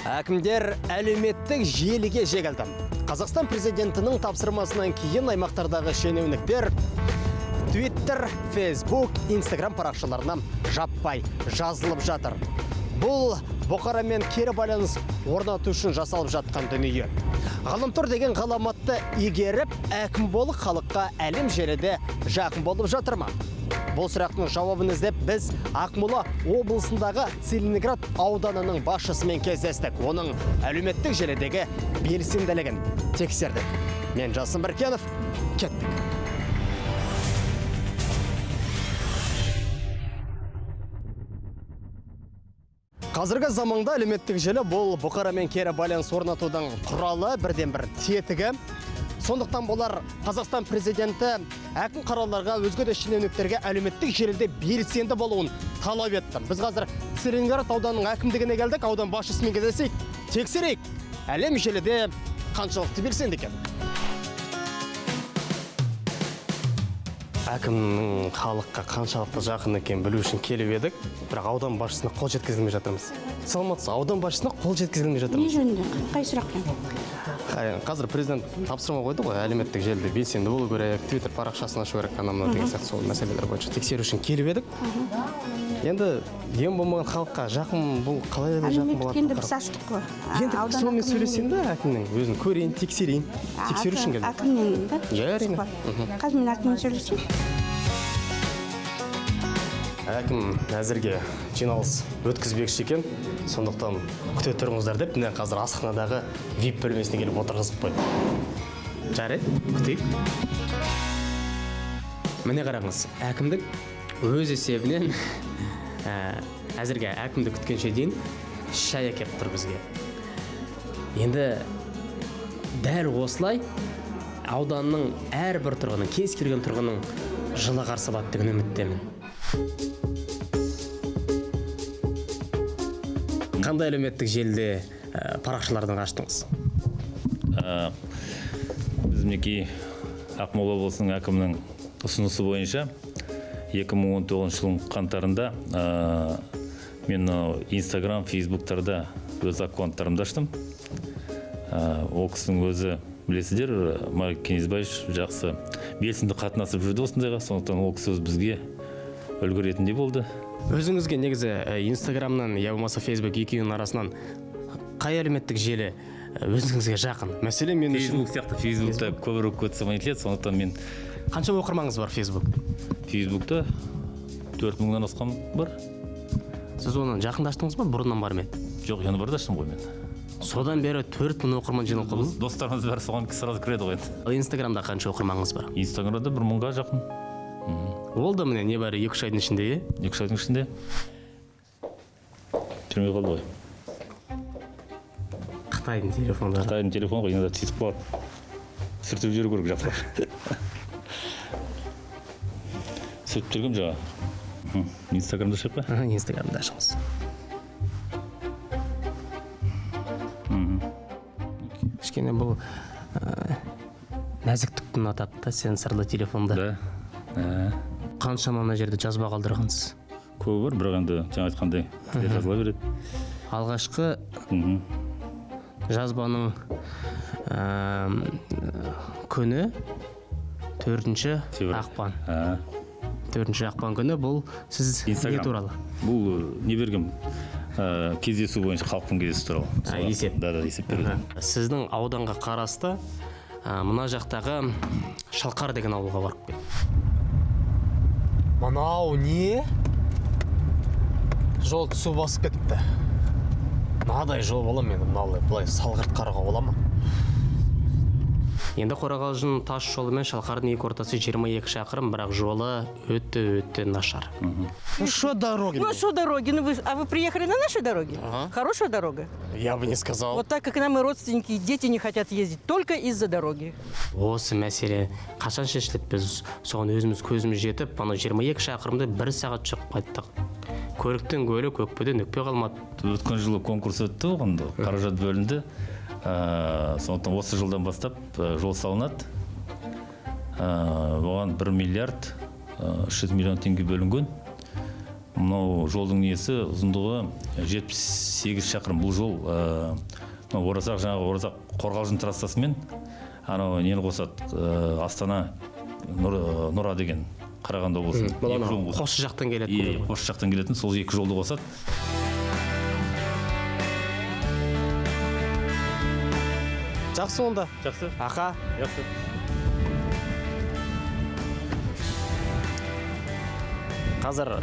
Әкімдер әлеуметтік желіге жегілді. Қазақстан президентінің тапсырмасынан кейін аймақтардағы шенеуніктер Twitter, Facebook, Instagram парақшаларына жаппай жазылып жатыр. Бұл бұқарамен кері байланыс орнату үшін жасалып жатқан дүние. Ғаламтор деген ғаламатты игеріп, әкім болып халыққа әлем желіде жақын болып жатыр ма? Бұл сұрақтың жауабын іздеп біз Ақмола облысындағы Целиноград ауданының басшысымен кездестік. Оның әлеуметтік желідегі белсенділігін тексердік. Мен Жасын Біркенов, кеттік. Қазіргі заманда әлеуметтік желі бұл бұқарамен кері байланыс орнатудың құралы, бірден-бір тетігі. Сондықтан болар Қазақстан президенті әкім қараларға, өзге де шенеуніктерге әлеуметтік желіде белсенді болуын талап етті. Біз қазір Целиноград ауданының әкімдігіне келдік, аудан басшысымен кездесейік, тексерейік, әлем желіде қаншалықты белсенді екен. Әкімнің халыққа қаншалықты жақын екен білу үшін келіп едік, бірақ аудан басшысына қол жеткізілмей жатырмыз. Саламатсыз, аудан басшысына қол жеткізілмей жатырмыз. Не жөнінде? Қай сұрақ? Қазір президент тапсырма қойды ғой, әлеуметтік желіде белсенді болу керек, Twitter парақшасын ашу керек, анамына деген сияқты сол мәселелер бойынша тексеру үшін келіп едік. Енді ең болмаған халыққа жақын бұл қалай да жақын болады? Әлеуметтік біз аштық қой. Енді сонымен сөйлесейін да әкімнің өзін көрейін, тексерейін. Тексеру үшін келдім. Әкімнен ба? Әрине. Қазір мен әкіммен сөйлесейін. Әкім әзірге жиналыс өткізбекші екен, сондықтан күте тұрыңыздар деп, міне қазір асханадағы VIP бөлмесіне келіп отырғызып қойды. Жарайды, күтейік. Міне қараңыз, әкімдік өз есебінен әзірге әкімді күткенше дейін шай әкеп тұр бізге. Енді дәл осылай ауданның әрбір тұрғының, кез келген тұрғының жылы қарсы алады деген үміттемін. Қандай әлеуметтік желіде парақшалардан аштыңыз? Біз мінекей Ақмола облысының әкімінің ұсынысы бойынша 2019 жылдың қаңтарында мен Instagram, Facebooktарда өз аккаунттарымды аштым. Ол кісінің өзі білесіздер, Марк Кенезбаевич жақсы белсенді қатынасып жүрді осындайға, сондықтан ол кісі бізге үлгі ретінде болды. Өзіңізге негізі Инстаграмнан, я болмаса Facebook екеуінің арасынан қай әлеуметтік желі өзіңізге жақын? Мәселен мен үшін Facebook сияқты, Facebookта көбірек көтсем айтылады, сондықтан мен... Қанша оқырмаңыз бар Facebookта? Facebookта 4000-нан асқан бар. Сіз оны жақында аштыңыз ба, бұрыннан бар ма еді? Жоқ, енді бар да аштым ғой мен. Содан бері 4000 оқырман жинап қойдыңыз? Достарымыз бәрі соған сразу кіреді ғой. Инстаграмда қанша оқырманыңыз бар? Инстаграмда 1000-ға жақын. Ол да міне небәрі 2-3 айдың ішінде, е? 2 айдың ішінде. Жүрмей қалды ғой. Қытайдың телефондары. Қытайдың телефоны ғой, енді тесіп қалады. Сүртіп жүру керек жақсылап. Сүртіп жүргем жаңа. Инстаграмда шығып па? Инстаграмда шығыңыз. Кішкене бұл нәзіктікті ұнатады да, сенсорлы телефонда. Да. Қаншама мына жерде жазба қалдырғансыз? Көбі бар, бірақ енді жаңа айтқандай жазыла береді. Алғашқы жазбаның күні 4 ақпан. 4 ақпан күні бұл сіз не туралы? Бұл не бергім? Кездесу бойынша халықтың кездесу туралы. Есеп? Да, есеп береді. Сіздің ауданға қарасты мына жақтағы Шалқар деген ауылға барып кет. Мынау не? Жол түсу басып кетті. Надай жол бола мен, бұлай салғырт қарауға бола ма? Енді Қорағалжын тас жолы мен Шалқардың екі ортасы 22 шақырым, бірақ жолы өте нашар. Ну что дороги? Ну что дороги? А вы приехали на нашей дороге? Ага. Хорошая дорога? Я бы не сказал. Вот так как нам и родственники, и дети не хотят ездить только из-за дороги. Осы мәселе қашан шешіліп, біз соған өзіміз көзіміз жетіп, ана 22 шақырымды 1 сағат шығып қайттық. Көріктен гөрі көкпеден өкпе қалмады. Өткен жылы конкурс өтті, оғанда қаражат бөлінді. Сондықтан осы жылдан бастап жол салынады. Оған 1 миллиард 300 миллион теңге бөлінген. мынау жолдың несі ұзындығы 78 шақырым. Бұл жол Оразақ, жаңағы Оразақ Қорғалжын трассасымен анау нені қосады, Астана Нұра деген Қарағанды облысы. Қосшы жақтан келетін. Қосшы жақтан келетін, сол екі жолды қосады. Жақсы онда. Жақсы. Ақа. Жақсы. Қазір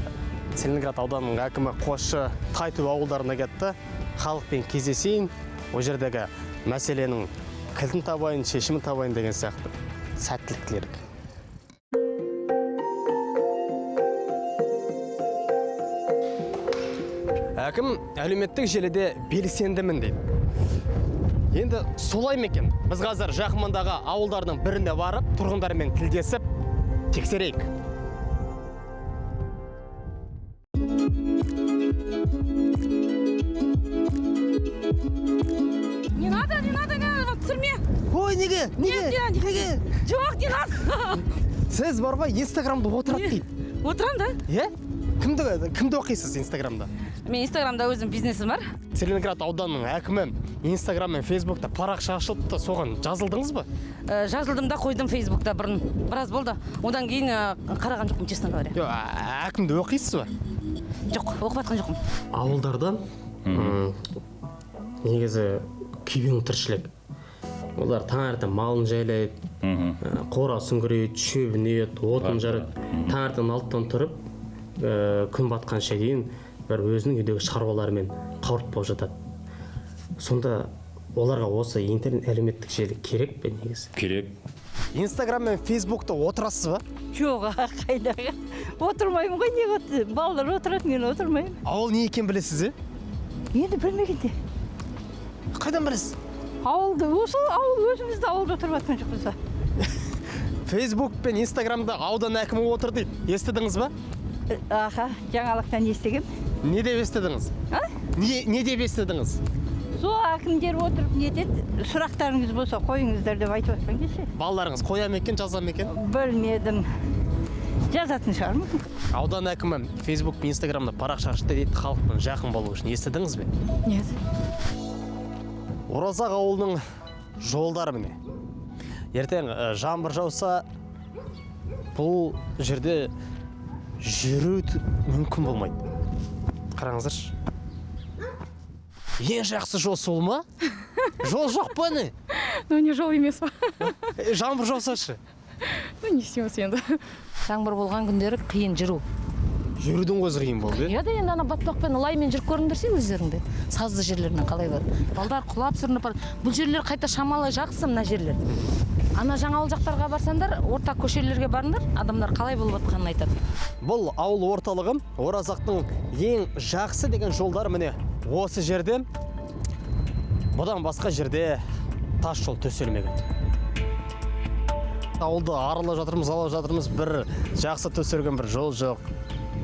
Целиноград ауданының әкімі Қосшы Тайтөбе ауылдарына кетті. Халықпен кездесейін, о жердегі мәселенің кілтін табайын, шешімін табайын деген сияқты сәттілік тілерік. Әкім әлеуметтік желіде белсендімін дейді. Енді солай ма екен? Біз қазір жақын маңдағы ауылдардың біріне барып, тұрғындармен тілдесіп, тексерейік. Не надо, түсірме. Ой, неге? Неге? Жоқ, не надо. Сіз бар ғой, Инстаграмда отырады дейді. Отырам да. Е? Кімді оқисыз Инстаграмда? Мен Инстаграмда өзім бизнесім бар. Целиноград ауданының әкімі Инстаграм мен Фейсбукта парақша ашылыпты, соған жазылдыңыз ба? Жазылдым да қойдым Фейсбукта біраз болды. Одан кейін қараған жоқпын, честно говоря. Жоқ, әкімді оқисыз ба? Жоқ, оқып атқан жоқпын. Ауылдардан негізі күйбең тіршілік. Олар таңертең малын жайлайды, қора сүңгірейді, шөбін еді, отын жарады. Таңертең 6-тан тұрып, күн батқанша дейін бір өзінің үйдегі шаруаларымен қауырт болып жатады. Сонда оларға осы интернет әлеуметтік желі керек пе негізі? Керек. Инстаграм мен Фейсбукта отырасыз ба? Жоқ, қайдағы. Отырмаймын ғой, не балалар отырады, мен отырмаймын. Ауыл не екен білесіз, Енді білмегенде. Қайдан білесіз? Ауылды, осы ауыл өзімізді ауылда тұрып атқан жоқпыз ба? Фейсбук пен Инстаграмда аудан әкімі отыр дейді. Естідіңіз ба? Аха, жаңалықтан естігем. Не деп естідіңіз? Не деп естідіңіз? Сол әкімдер отырып не деді? Сұрақтарыңыз болса қойыңыздар деп айтып отқан кеше. Балаларыңыз қоя ма екен, жаза ма екен? Білмедім. Жазатын шығармын. Аудан әкімі Фейсбук пен Инстаграмда парақша ашты дейді, халықпен жақын болу үшін. Естідіңіз бе? Нет. Оразақ ауылының жолдары міне. Ертең жаңбыр жауса, бұл жерде жүру мүмкін болмайды. Қараңыздаршы. Ең жақсы жол сол ма? Жол жоқ па не? Ну, не жол емес па. Жаңбыр жаусашы. Ну, не істейміз енді. Жаңбыр болған күндері қиын жүру. Жүрудің өзі қиын болды. Иә да енді ана батпақпен лаймен жүріп көріңдерсе өздеріңде. Сазды жерлерінен қалай бар. Балдар құлап сүрініп бар. Бұл жерлер қайта шамалы жақсы мына жерлер. Ана жаңа ауыл жақтарға барсаңдар, орта көшелерге барыңдар, адамдар қалай болып жатқанын айтады. Бұл ауыл орталығы Оразақтың ең жақсы деген жолдары міне осы жерде. Бұдан басқа жерде тас жол төселмеген. Ауылды аралап жатырмыз, бір жақсы төселген бір жол жоқ.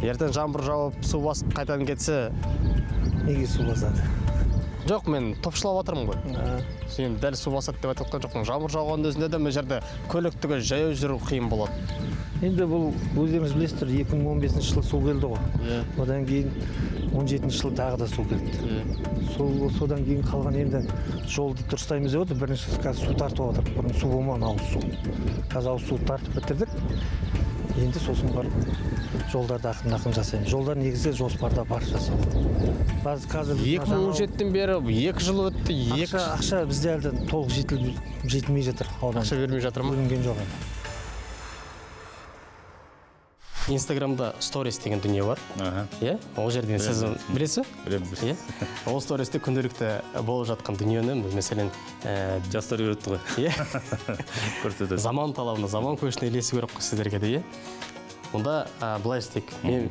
Ертең жаңбыр жауып, су басып қайтадан кетсе, неге су басады? жоқ, мен топшылап жатырмын ғой. Сен дәл су басады деп айтып жатқан жоқпын. Жаңбыр жауған өзінде де мына жерде көліктігі жаяу жүру қиын болады. Енді бұл өздеріңіз білесіздер, 2015 жылы су келді ғой. Одан кейін 17 жылы тағы да су келді. Содан кейін қалған енді жолды дұрыстаймыз деп отыр. Бірінші қазір су тартып отыр. Бұрын су болмаған, ауыз су. Қазір ауыз су тартып бітірдік. Енді сосын барып жолдарды ақырын жасаймыз. Жолдар негізі жоспарда бар жасау. Қазір 2017-тен бері 2 жыл өтті. Ақша бізде әлі толық жетілмей жатыр. Ақша бермей жатыр ма? Бөлінген жоқ. Инстаграмда сторис деген дүние бар. Иә? Ол жерден сіз білесіз? Білемін. Ол стористе күнделікті болып жатқан дүниені, мәселен, Жастар үйретті ғой. иә? Көрсетеді. Заман талабына, заман көшіне ілесу керек қой сіздерге де, иә? Онда былай істейік. Мен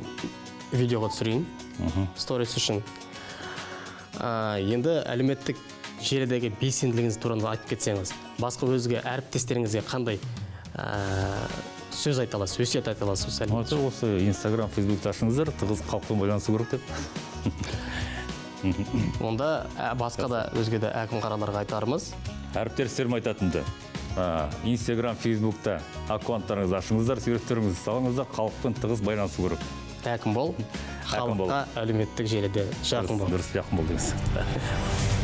видеоға түсірейін. Сторис үшін. Енді әлеуметтік желідегі белсенділігіңіз туралы айтып кетсеңіз, басқа өзге әріптестеріңізге қандай сөз айта аласыз, өсиет айта аласыз? Осы Инстаграм, Фейсбукты ашыңыздар, тығыз халықпен байланысу керек деп. Онда басқа да өзге де әкім қараларға айтарымыз. Әріптестерім айтатынды. Инстаграм, Фейсбукта аккаунттарыңызды ашыңыздар, суреттеріңізді салыңыздар, халықпен тығыз байланысу керек. Әкім бол, Жақын бол. халыққа әлеуметтік желіде жақын бол. Дұрыс, жақын бол деген сияқты.